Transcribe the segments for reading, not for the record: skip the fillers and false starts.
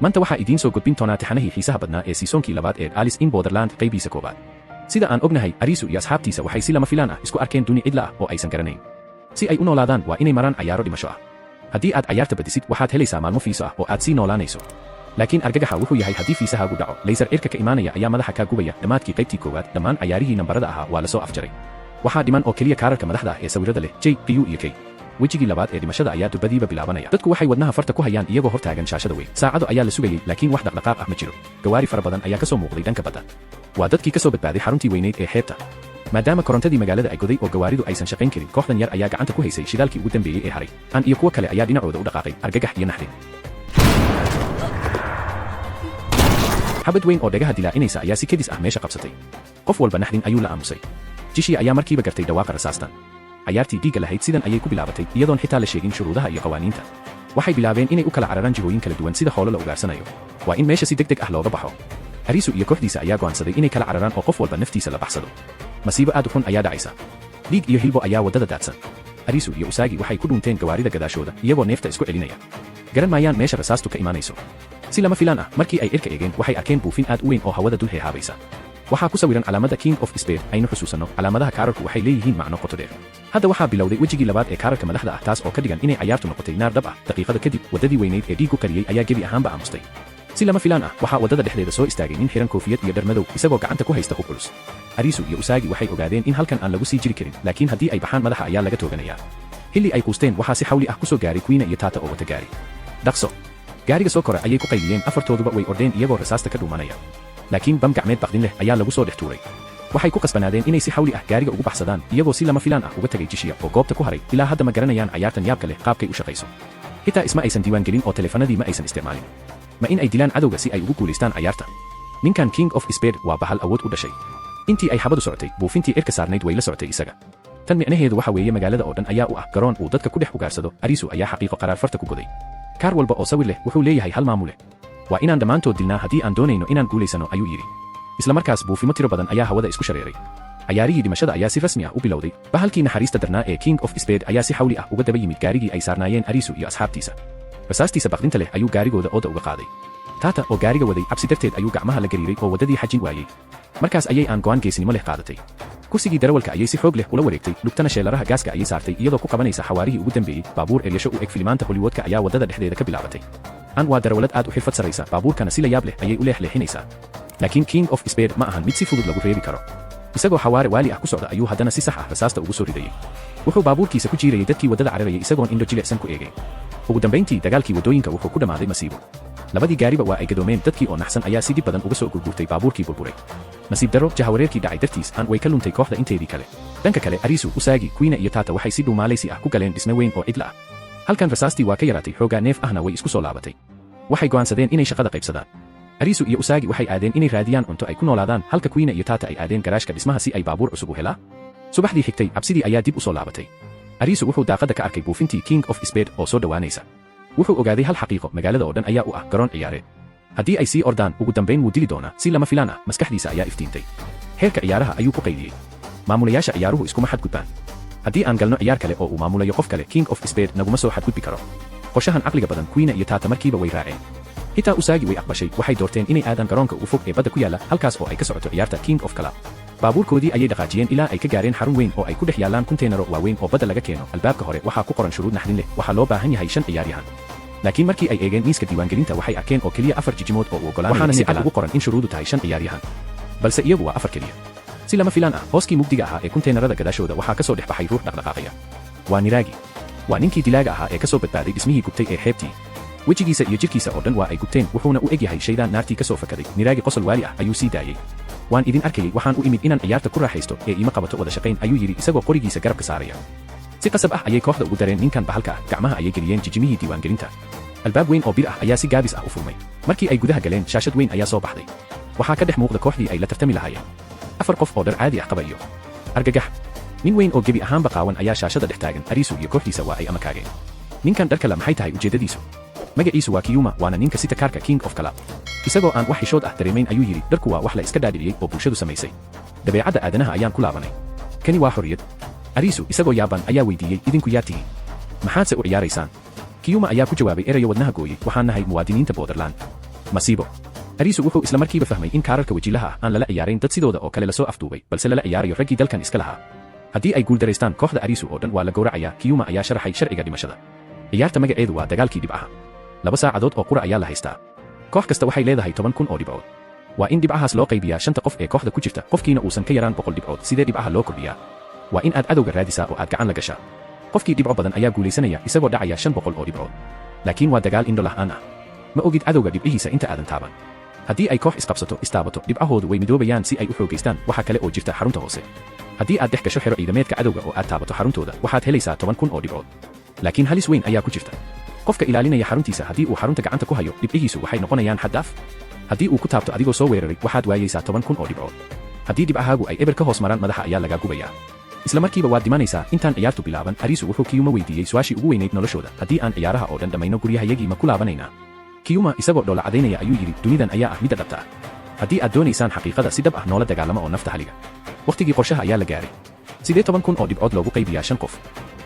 maanta waxaa idiin soo gudbin doonaa tixanihii xiisaha badnaa ee siisoonkii labaad ee Alice in Borderland qaybiisa koobaad. Sida aan ognahay, Arisu iyo asxaabtiisa waxay si lama filaan ah isku arkeen duni cidla ah oo aysan garanayn. Si ay u noolaadaan waa inay maraan cayaaro dhimasho ah. Haddii aad cayaarta badisid, waxaad helaysaa maalmo fiiso ah oo aad sii noolaanayso. Laakiin argagaxa wuxuu yahay haddii fiisahaagu dhaco, laysar cirka ka imaanaya ayaa madaxa kaa gubaya. Dhammaadkii qaybtii koowaad, dhammaan cayaarihii nambarada ahaa waa la soo afjaray. Waxaa dhiman oo keliya kaararka madaxda ah ee sawirrada leh J, Q iyo K. Wejigii labaad ee dhimashada ayaa durbadiiba bilaabanaya. Dadku waxay wadnaha farta ku hayaan iyagoo hortaagan shaashada weyn. Saacado ayaa la sugayay, laakiin wax dhaqdhaqaaq ah ma jiro. Gawaari fara badan ayaa ka soo muuqday dhanka badda. Waa dadkii ka soo badbaaday xaruntii weyneyd ee xeebta. Maadaama korontadii magaalada ay goday oo gawaaridu aysan shaqayn karin, kooxdan yar ayaa gacanta ku haysay shidaalkii ugu dambeeyey ee haray. Aan iyo kuwa kale ayaa dhinacooda u dhaqaaqay, argagax iyo naxdin. Xabad weyn oo dhagaha dilaacinaysa ayaa si kedis ah meesha qabsatay. Qof walba naxdin ayuu la aamusay. Jishii ayaa markiiba gartay dhawaaqa rasaastan. Cayaartii dhiigga lahayd sidan ayay ku bilaabatay, iyadoon xitaa la sheegin shuruudaha iyo qawaaniinta. Waxay bilaabeen inay u kala cararaan jihooyin kala duwan sida xoolo la ugaarsanayo. Waa in meesha si degdeg ah looga baxo. Arisu iyo kooxdiisa ayaa go'aansaday inay kala cararaan oo qof walba naftiisa la baxsado. Masiibo aad u xun ayaa dhacaysa. Dhiig iyo hilbo ayaa wadada daadsan. Arisu iyo Usagi waxay ku dhunteen gawaarida gadaashooda, iyagoo neefta isku celinaya. Garan maayaan meesha rasaastu ka imaanayso. Si lama filaan ah, markii ay cirka eegeen, waxay arkeen buufin aad u weyn oo hawada dul heehaabaysa. Waxaa ku sawiran calaamada King of Spade. Aynu xusuusanno, calaamadaha kaararku waxay leeyihiin macno qoto dheer. Hadda waxaa bilowday wejigii labaad ee kaararka madaxda ah, taas oo ka dhigan inay cayaartu noqotay naar dhab ah. Daqiiqada kadib, wadadii weyneyd ee dhiigu qariyey ayaa gebi ahaanba aamustay. Si lama filaan ah, waxaa wadada dhexdeeda soo istaagay nin xiran koofiyad iyo dhar madow, isagoo gacanta ku haysta hub culus. Arisu iyo Usagi waxay ogaadeen in halkan aan lagu sii jiri karin, laakiin haddii ay baxaan madaxa ayaa laga tooganayaa. Xilli ay quusteen, waxaa si xawli ah ku soo gaaray Queen iyo Tata oo wata gaari. Dhaqso! Gaariga soo kora ayay ku qayliyeen, afartooduba way ordeen iyagoo rasaasta ka dhuumanaya. Laakiin bam gacmeed baqdin leh ayaa lagu soo dhex tuuray. Waxay ku qasbanaadeen inay si xawli ah gaariga ugu baxsadaan, iyagoo si lama filaan ah uga tagay Jishiya oo goobta ku haray. Ilaa hadda ma garanayaan cayaartan yaabka leh qaabkay u shaqayso. Xitaa isma aysan diiwaan gelin oo teleefanadii ma aysan isticmaalin. Ma in ay dilaan cadowga si ay ugu guulaystaan cayaarta. Ninkan King of Spade waa bahal awood u dhashay. Intii ay xabadu socotay, buufintii cirka saarnayd way la socotay isaga. Tan micnaheedu waxa weeye magaalada oo dhan ayaa u ah garoon uu dadka ku dhex ugaarsado. Arisu ayaa xaqiiqo qaraar farta ku goday. Kaar walba oo sawir leh wuxuu leeyahay hal maamule. Waa inaan dhammaantood dilnaa haddii aan doonayno inaan guulaysano, ayuu yidhi. Isla markaas buufimo tiro badan ayaa hawada isku shareeray. Cayaarihii dhimashada ayaa si rasmi ah u bilowday. Bahalkii naxariista darnaa ee King of Spade ayaa si xawli ah uga daba yimid gaarigii ay saarnaayeen Arisu iyo asxaabtiisa. Rasaastiisa baqdinta leh ayuu gaarigooda ooda uga qaaday. Tata oo gaariga waday cabsi darteed ayuu gacmaha la gariiray oo wadadii xajin waayey. Markaas ayay aan go'aan geesinimo leh qaadatay. Kursigii darawalka ayay si xoog leh ula wareegtay, lugtana sheelaraha gaaska ayay saartay iyadoo ku qabanaysa xawaarihii ugu dambeeyey. Baabuur eryasho u eg filimaanta Hollywoodka ayaa wadada dhexdeeda ka bilaabatay. Aan waa darawalad aad u xirfad saraysa, baabuurkana si la yaab leh ayay u leexleexinaysaa. Laakiin King of Spade ma ahan mid si fudud lagu reebi karo. Isagoo xawaare waali ah ku socda ayuu haddana si sax ah rasaasta ugu soo ridayay. Wuxuu baabuurkiisa ku jiirayay dadkii wadada cararayay isagoon indho jilicsan ku eegay. Ugu dambeyntii, dagaalkii wadooyinka wuxuu ku dhamaaday masiibo. Labadii gaariba waa ay gadoomeen, dadkii oo naxsan ayaa si dib badan uga soo gurgurtay baabuurkii burburay. Nasiib darro, jahawareerkii dhacay dartiis aan way ka luntay kooxda inteedii kale. Dhanka kale, Arisu, Usagi, Queen iyo Tata waxay si dhuumaalaysi ah ku galeen dhisme weyn oo cidla ah. Halkan rasaastii waa ka yaraatay, xoogaa neef ahna way isku soo laabatay. Waxay go'aansadeen inay shaqada qaybsadaan. Arisu iyo Usagi waxay aadeen inay raadiyaan cunto ay ku noolaadaan, halka Queen iyo Tata ay aadeen garaashka dhismaha si ay baabuur cusub u helaan. Subaxdii xigtay, cabsidii ayaa dib u soo laabatay. Arisu wuxuu daaqada ka arkay buufintii King of Spade oo soo dhawaanaysa. Wuxuu ogaaday hal xaqiiqo, magaalada oo dhan ayaa u ah garoon ciyaareed. Haddii ay sii ordaan, ugu dambayn wuu dili doonaa. Si lama filaan ah, maskaxdiisa ayaa iftiintay. Heerka ciyaaraha ayuu ku qayliyey. Maamulayaasha ciyaaruhu iskuma xadgudbaan. Haddii aan galno ciyaar kale oo uu maamulayo qof kale, King of Spade naguma soo xadgudbi karo. Qorshahan caqliga badan, Queen iyo Tata markiiba way raaceen. Xitaa Usagi way aqbashay, waxay doorteen inay aadaan garoonka ugu fog ee badda ku yaala, halkaas oo ay ka socoto ciyaarta King of Club. Baabuurkoodii ayay dhaqaajiyeen ilaa ay ka gaareen xarun weyn oo ay ku dhex yaalaan kunteenaro waaweyn oo badda laga keeno. Albaabka hore waxaa ku qoran shuruud naxdin leh, waxaa loo baahan yahay 5 ciyaaryahan. Laakiin markii ay eegeen miiska diiwaangelinta waxay arkeen oo keliya 4 jijimood oo u oggolaanaya, waxaana si cad ugu qoran in shuruudu tahay 5 ciyaaryahan. Balse iyagu waa 4 keliya. Si lama filaan ah, hooskii mugdiga ahaa ee kunteenarada gadaashooda waxaa ka soo dhex baxay ruux dhaqdhaqaaqaya. Waa Niragi. Waa ninkii dilaaga ahaa ee ka soo badbaaday dhismihii gubtay ee xeebtii. Wejigiisa iyo jirkiisa oo dhan waa ay gubteen, wuxuuna u eg yahay shaydaan naartii ka soo fakaday. Niragi qosol waali ah ayuu sii daayay. Waan idin arkayay, waxaan u imid inaan ciyaarta ku raaxaysto ee ima qabato wada shaqayn, ayuu yidhi isagoo qorigiisa garabka saaraya. Si qasab ah ayay kooxda ugu dareen ninkan bahalka ah, gacmaha ayay geliyeen jijimihii diiwaangelinta. Albaab weyn oo bir ah ayaa si gaabis ah u furmay. Markii ay gudaha galeen, shaashad weyn ayaa soo baxday. Waxaa ka dhex muuqda kooxdii ay la tartami lahaayeen. 4 qof oo dhar caadi ah qaba iyo argagax. Nin weyn oo gebi ahaanba qaawan ayaa shaashada dhex taagan. Arisu iyo kooxdiisa waa ay amakaageen. Ninkan dharka la maxay tahay ujeedadiisu? Magaciisu waa Kiyuma, waana ninka sita kaarka King of Club. Isagoo aan wax xishood ah dareemayn ayuu yidhi, dharku waa wax la iska dhaadhiciyey oo bulshadu samaysay. Dabeecadda aadanaha ayaan ku laabanay. Kani waa xorriyad. Arisu isagoo yaaban ayaa weydiiyey, idinku yaa tihiin? Maxaadse u ciyaaraysaan? Kiyuma ayaa ku jawaabay erayo wadnaha gooyey, waxaan nahay muwaadiniinta Borderland. masiibo arisu wuxuu isla markiiba fahmay in kaararka wajilaha ah aan lala ciyaarayn dad sidooda oo kale lasoo afduubay balse lala ciyaarayo raggii dalkan iska lahaa haddii ay guuldaraystaan kooxda arisu oo dhan waa la gowracayaa kiyuma ayaa sharaxay sharciga dhimashada ciyaarta magaceedu waa dagaalkii dhibcaha 2 saacadood oo qura ayaa la haystaa koox kasta waxay leedahay 10,000 oo dhibcood waa in dhibcahaas loo qaybiyaa 5 qof ee kooxda ku jirta qofkiina uusan ka yaraan 100 dhibcood sidee dhibcaha loo kordhiyaa waa in aad cadowga raadisaa oo aad gacan la gashaa qofkii dhibco badan ayaa guulaysanaya isagoo dhacaya 500 oo dhibcood laakiin waa dagaal indho la'aan ah ma ogid cadowga dhibcihiisa inta aadan taaban haddii ay koox isqabsato istaabato dhibcahoodu way midoobayaan si ay u xoogaystaan waxa kale oo jirta xarunta hoose haddii aad dhex gasho xero ciidameedka cadowga oo aad taabato xaruntooda waxaad helaysaa 10,000 oo dhibcood laakiin halis weyn ayaa ku jirta qofka ilaalinaya xaruntiisa haddii uu xarunta gacanta ku hayo dhibcihiisu waxay noqonayaan xad dhaaf haddii uu ku taabto adigoo soo weeraray waxaad waayaysaa 10,000 oo dhibcood haddii dhibcahaagu ay eber ka hoos maraan madaxa ayaa lagaa gubayaa isla markiiba waad dhimanaysaa intaan ciyaartu bilaaban arisu wuxuu kiyuma weydiiyey su'aashii ugu weynayd noloshooda haddii aan ciyaaraha oo dhan dhammayno guryahayagii ma ku laabanaynaa kiyuma isagoo dhoola cadaynaya ayuu yidhi dunidan ayaa ah midda dhabta ah haddii aad doonaysaan xaqiiqada si dhab ah noola dagaalama oo nafta haliga wakhtigii qorshaha ayaa la gaaray sidee 10,000 oo dhibcood loogu qaybiyaa 5 qof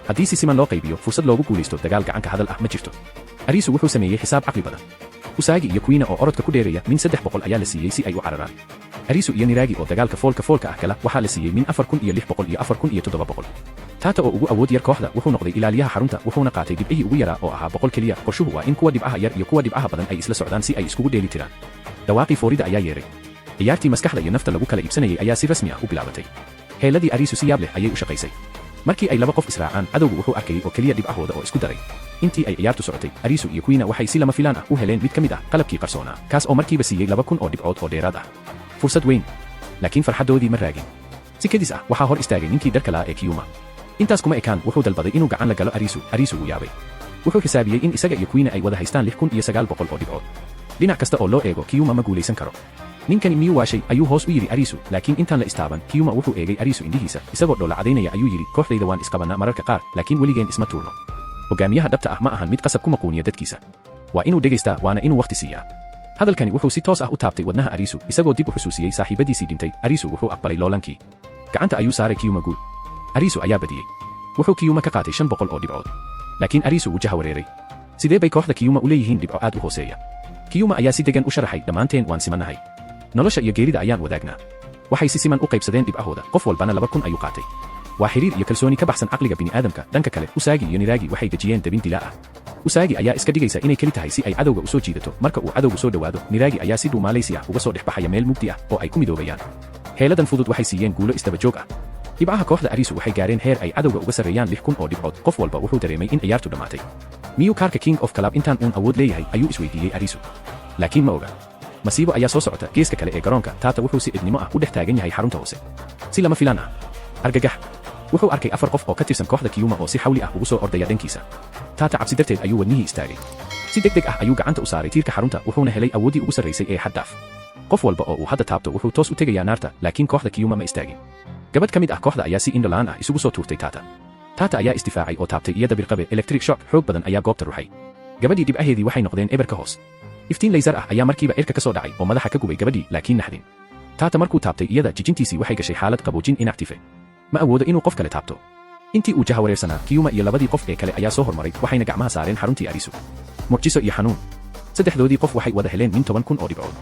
haddii si siman loo qaybiyo fursad loogu guulaysto dagaal gacanka hadal ah ma jirto arisu wuxuu sameeyey xisaab caqli badan usaagi iyo kuwiina oo orodka ku dheeraya min 300 ayaa la siiyey si ay u cararaan arisu iyo niraagi oo dagaalka foolka ah kala waxaa la siiyey min 4,600 iyo 4,700 taata oo ugu awood yar kooxda wuxuu noqday ilaaliyaha xarunta wuxuuna qaatay dhibcihii ugu yaraa oo ahaa 100 keliya qorshuhu waa in kuwa dhibcaha yar iyo kuwa dhibcaha badan ay isla socdaan si ay iskugu dheeli tiraan dhawaaqii foorida ayaa yeeray ciyaartii maskaxda iyo nafta lagu kala iibsanayay ayaa si rasmi ah u bilaabatay heeladii arisu si yaab leh ayay u shaqaysay markii ay 2 qof israacaan cadowgu wuxuu arkayay oo keliya dhibcahooda oo isku daray intii ay ciyaartu socotay arisu iyo kuwiina waxay si lama filaan ah u heleen mid ka mid ah qalabkii qarsoonaa kaas oo markiiba siiyey 2,000 oo dhibcood oo dheeraad ah fursad weyn laakiin farxadoodii ma raagin si kadis ah waxaa hor istaagay ninkii dharka lahaa ee kiyuma intaas kuma ekaan wuxuu dalbaday inuu gacan la galo arisu wuu yaabay wuxuu xisaabiyey in isaga iyo kuwiina ay wada haystaan 6,900 oo dhibcood dhinac kasta oo loo eego kiyuma ma guulaysan karo ninkani miyuu waashay ayuu hoos u yidhi arisu laakiin intaan la istaaban kiyuma wuxuu eegay arisu indhihiisa isagoo dhoola cadaynaya ayuu yidhi kooxdayda waan isqabannaa mararka qaar laakiin weligeen isma tuurno hogaamiyaha dhabta ah ma ahan mid qasab ku maquuniya dadkiisa waa inuu dhegaystaa waana inuu wakhti siiyaa hadalkani wuxuu si toos ah u taabtay wadnaha arisu isagoo dib u xusuusiyey saaxiibadiisii dhintay arisu wuxuu aqbalay loolankii gacanta ayuu saaray kiyuma guul arisu ayaa badiyey wuxuu kiyuma ka qaatay 500 oo dhibcood laakiin arisu wuu jaha wareeray sidee bay kooxda kiyuma u leeyihiin dhibco aad u hooseeya kiyuma ayaa si degan u sharaxay dhammaanteen waan simannahay nolosha iyo geerida ayaan wadaagnaa waxay si siman u qaybsadeen dhibcahooda qof walbana 2,000 ayuu qaatay waa xiriir iyo kalsooni ka baxsan caqliga bini'aadamka dhanka kale usaagi iyo niraagi waxay dejiyeen dabin dilaa ah usaagi ayaa iska dhigaysa inay keli tahay si ay cadowga u soo jiidato marka uu cadowgu soo dhowaado niraagi ayaa si dhuumaalaysi ah uga soo dhex baxaya meel mugdi ah oo ay ku midoobayaan heeladan fudud waxay siiyeen guulo isdaba joog ah dhibcaha kooxda arisu waxay gaareen heer ay cadowga uga sarreeyaan 6,000 oo dhibcood qof walba wuxuu dareemay in ciyaartu dhammaatay miyuu kaarka king of club intaan uun awood leeyahay ayuu isweydiiyey arisu laakiin ma oga masiibo ayaa soo socota geeska kale ee garoonka taata wuxuu si idnimo ah u dhex taagan yahay xarunta hoose si lama filaan ah argagax wuxuu arkay 4 qof oo ka tirsan kooxda kiyuma oo si xawli ah ugu soo ordaya dhankiisa taata cabsi darteed ayuu wadnihii istaagay si degdeg ah ayuu gacanta u saaray tiirka xarunta wuxuuna helay awooddii ugu sarraysay ee xad dhaaf qof walba oo uu hadda taabto wuxuu toos u tegayaa naarta laakiin kooxda kiyuma ma istaagin gabadh ka mid ah kooxda ayaa si indho la'aan ah isugu soo tuurtay taata ayaa isdifaacay oo taabtay iyada birqabe electric shock xoog badan ayaa goobta ruxay gabadhii dhibcaheedii waxay noqdeen eber ka hoos iftiin laysar ah ayaa markiiba cirka ka soo dhacay oo madaxa ka gubay gabadhii laakiin naxdin taata markuu taabtay iyada jijintiisii waxay gashay xaalad qaboojin inactife ma awoodo inuu qof kale taabto intii uu jaha wareersanaa kiyuma iyo 2 qof ee kale ayaa soo hormaray waxayna gacmaha saareen xaruntii arisu mucjiso iyo xanuun saddexdoodii qof waxay wada heleen min 10,000 oo dhibcood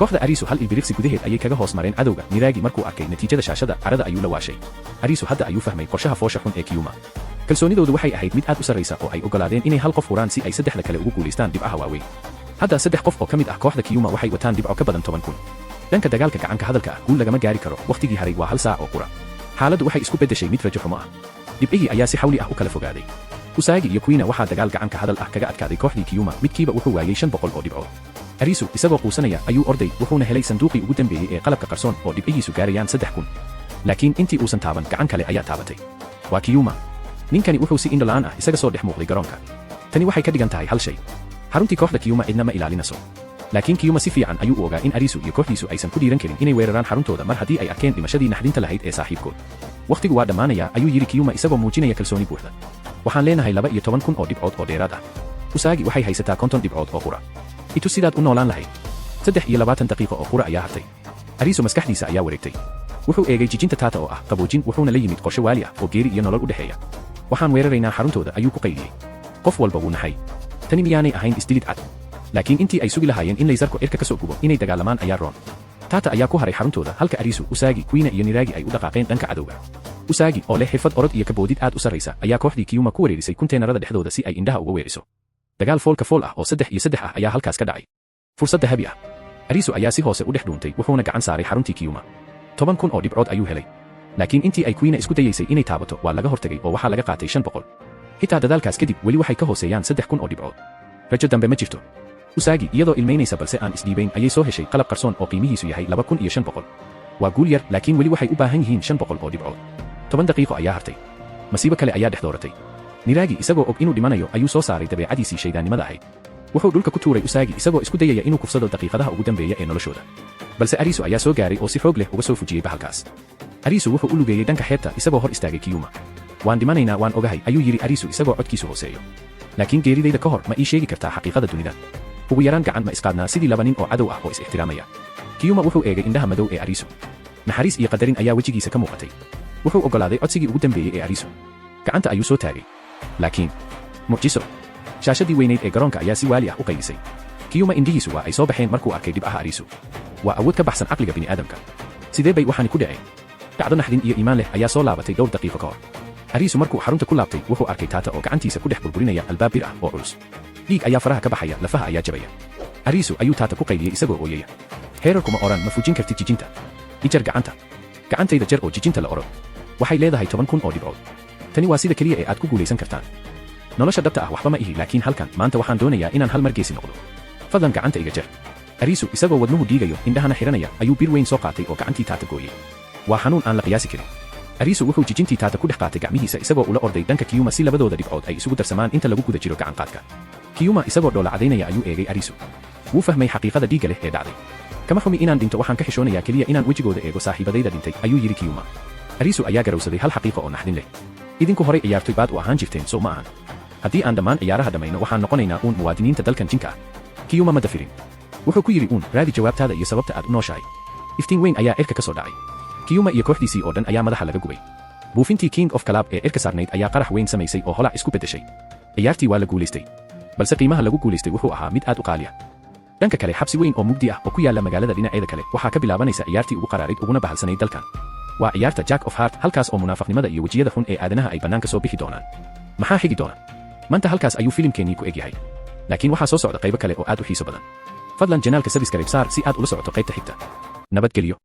kooxda arisu hal ilbiriqsi gudaheed ayay kaga hoos mareen cadowga niraagi markuu arkay natiijada shaashada carada ayuu la waashay arisu hadda ayuu fahmay qorshaha foosha xun ee kiyuma kalsoonidoodu waxay ahayd mid aad u sarraysa oo ay ogolaadeen inay hal qof furaan si ay saddexda kale ugu guulaystaan dhibcaha waaweyn hadda 3 qof oo ka mid ah kooxda kiyuma waxay wataan dhibco ka badan 10,000 dhanka dagaalka gacanka hadalka ah guul lagama gaari karo wakhtigii haray waa 1 saac oo qura xaaladdu waxay isku beddeshay mid rajo xumo ah dhibcihii ayaa si xawli ah u kala fogaaday usaagi iyo kuwiina waxaa dagaal gacanka hadal ah kaga adkaaday kooxdii kiyuma midkiiba wuxuu waayey 500 oo dhibcood arisu isagoo quusanaya ayuu orday wuxuuna helay sanduuqii ugu dambeeyey ee qalabka qarsoon oo dhibcihiisu gaarayaan 3,000 laakiin intii uusan taaban gacan kale ayaa taabatay waa kiyuma ninkani wuxuu si indho la'aan ah isaga soo dhex muuqday garoonka tani waxay ka dhigan tahay hal shay xaruntii kooxda kiyuma cidna ma ilaalinayso laakiin kiyuma si fiican ayuu u ogaa in arisu iyo kooxdiisu aysan ku dhiiran karin inay weeraraan xaruntooda mar haddii ay arkeen dhimashadii naxdinta lahayd ee saaxiibkood wakhtigu waa dhammaanaya ayuu yidhi kiyuma isagoo muujinaya kalsooni buuxda waxaan leenahay 12,000 oo dhibcood oo dheeraad ah usaagi waxay haysataa 50 dhibcood oo qura itu sidaad u noolaan lahayd 23 daqiiqo oo qura ayaa hartay arisu maskaxdiisa ayaa wareegtay wuxuu eegay jijinta taata oo ah qaboojin wuxuuna la yimid qorshe waali ah oo geeri iyo nolol u dhexeeya waxaan weeraraynaa xaruntooda ayuu ku qayliyey qof walba wuu naxay tani miyaanay ahayn isdilid cad laakiin intii ay sugi lahaayeen in laysarku cirka ka soo gubo inay dagaalamaan ayaa roon. Tata ayaa ku haray xaruntooda halka Arisu, Usagi, Kuina iyo Niragi ay u dhaqaaqeen dhanka cadowga. Usagi oo leh xirfad orod iyo kaboodid aad u sarreysa ayaa kooxdii Kyuma ku weerarisay kunteenarada dhexdooda si ay indhaha uga weeriso. Dagaal foolka fool ah oo 3-3 ah ayaa halkaas ka dhacay. Fursad dahabi ah. Arisu ayaa si hoose u dhex dhuuntay wuxuuna gacan saaray xaruntii Kyuma. 10,000 oo dhibcood ayuu helay. Laakiin intii ay Kuina isku dayaysay inay taabato waa laga hortagay oo waxaa laga qaatay 500. Xitaa dadaalkaas kadib weli waxay ka hooseeyaan 3,000 oo dhibcood. Rajo dambe ma jirto. Usagi iyadoo ilmeynaysa balse aan isdhiibayn ayay soo heshay qalab qarsoon oo qiimihiisu yahay 2,500. Waa guul yar laakiin weli waxay u baahan yihiin 500 oo dhibcood. 10 daqiiqo ayaa hartay. Masiibo kale ayaa dhex dooratay. Niragi isagoo og inuu dhimanayo ayuu soo saaray dabeecadiisii shaydaannimada ahayd. Wuxuu dhulka ku tuuray Usagi isagoo isku dayaya inuu kufsado daqiiqadaha ugu dambeeya ee noloshooda. Balse Arisu ayaa soo gaaray oo si xoog leh uga soo fujiyay bahalkaas. Arisu wuxuu u lugeeyay dhanka xeebta isagoo hor istaagay Kyuma. Waan dhimanaynaa waan ogahay ayuu yiri Arisu isagoo codkiisu hooseeyo. Laakiin geeridayda ka hor ma ii sheegi kartaa xaqiiqada dunida. Ugu yaraan gacan ma isqaadnaa sidii laba nin oo cadow ah oo is ixtiraamaya. Kyuma wuxuu eegay indhaha madow ee Arisu. Naxariis iyo qadarin ayaa wejigiisa ka muuqatay. Wuxuu ogolaaday codsigii ugu dambeeyay ee Arisu. Gacanta ayuu soo taagay. Laakiin mucjiso. Shaashadii weynayd ee garoonka ayaa si waali ah u qaylisay. Kyuma indhihiisu waa ay soo baxeen markuu arkay dhibcaha Arisu. Waa awood ka baxsan caqliga bini'aadamka. Sidee bay waxaani ku dhaceen? Dhacdo naxdin iyo iimaan leh ayaa soo laabatay dhowr daqiiqo ka hor. Arisu markuu xarunta ku laabtay wuxuu arkay Tata oo gacantiisa ku dhex burburinaya albaab bir ah oo culus. Dhiig ayaa faraha ka baxaya, lafaha ayaa jabaya. Arisu ayuu Tata ku qayliyay isagoo ooyaya. Heerarkuma oran ma fujin kartid jijinta. Ijar gacanta. Gacantayda jar oo jijinta la orod. Waxay leedahay 10,000 oo dhibcood. Tani waa sida kaliya ee aad ku guulaysan kartaan. Nolosha dhabta ah waxba ma ihi laakiin halkan maanta waxaan doonayaa inaan hal mar geesi noqdo. Fadlan gacanta iga jar. Arisu isagoo wadnuhu dhiigayo indhahana xiranaya ayuu bir weyn soo qaatay oo gacantii Tata gooyay. Waa xanuun aan la qiyaasi karin. Arisu wuxuu jijintii Tata ku dhex qaatay gacmihiisa isagoo ula orday dhanka Kyuma si labadooda dhibcood ay isugu darsamaan inta lagu guda jiro gacan qaadka. Kyuma isagoo dhoola cadaynaya ayuu eegay Arisu. Wuu fahmay xaqiiqada dhiigga leh ee dhacday. Kama xumi inaan dhinto waxaan ka xishoonayaa kaliya inaan wejigooda eego saaxiibadayda dhintay ayuu yiri Kyuma. Arisu ayaa garowsaday hal xaqiiqo oo naxdin leh. Idinku horay ciyaartoy baad u ahaan jirteen soo ma ahan. Haddii aan dhammaan ciyaaraha dhamayno waxaan noqonaynaa uun muwaadiniinta dalkan jinka ah. Kyuma ma dafirin. Wuxuu ku yiri uun raadi jawaabtaada iyo sababta aad u nooshahay. Iftiin weyn ayaa cirka ka soo dhacay. Kyuma iyo kooxdiisii oo dhan ayaa madaxa laga gubay. Buufintii King of Club ee cirka saarnayd ayaa qarax weyn samaysay oo holac isku beddeshay. Ciyaartii waa la guulaystay. Balse qiimaha lagu guulaystay wuxuu ahaa mid aad u qaali ah. Dhanka kale xabsi weyn oo mugdi ah oo ku yaala magaalada dhinaceeda kale waxaa ka bilaabanaysa ciyaartii ugu qaraarid uguna bahalsanayd dalkan. Waa ciyaarta Jack of Hearts halkaas oo munaafaqnimada iyo wejiyada xun ee aadanaha ay bannaanka soo bixi doonaan. Maxaa xigi doona? Maanta halkaas ayuu filimkeennii ku eg yahay. Laakiin waxaa soo socda qaybo kale oo aad u xiiso badan. Fadlan janaalka subscribe saar si aad ula socoto qaybta xigta. Nabadgelyo.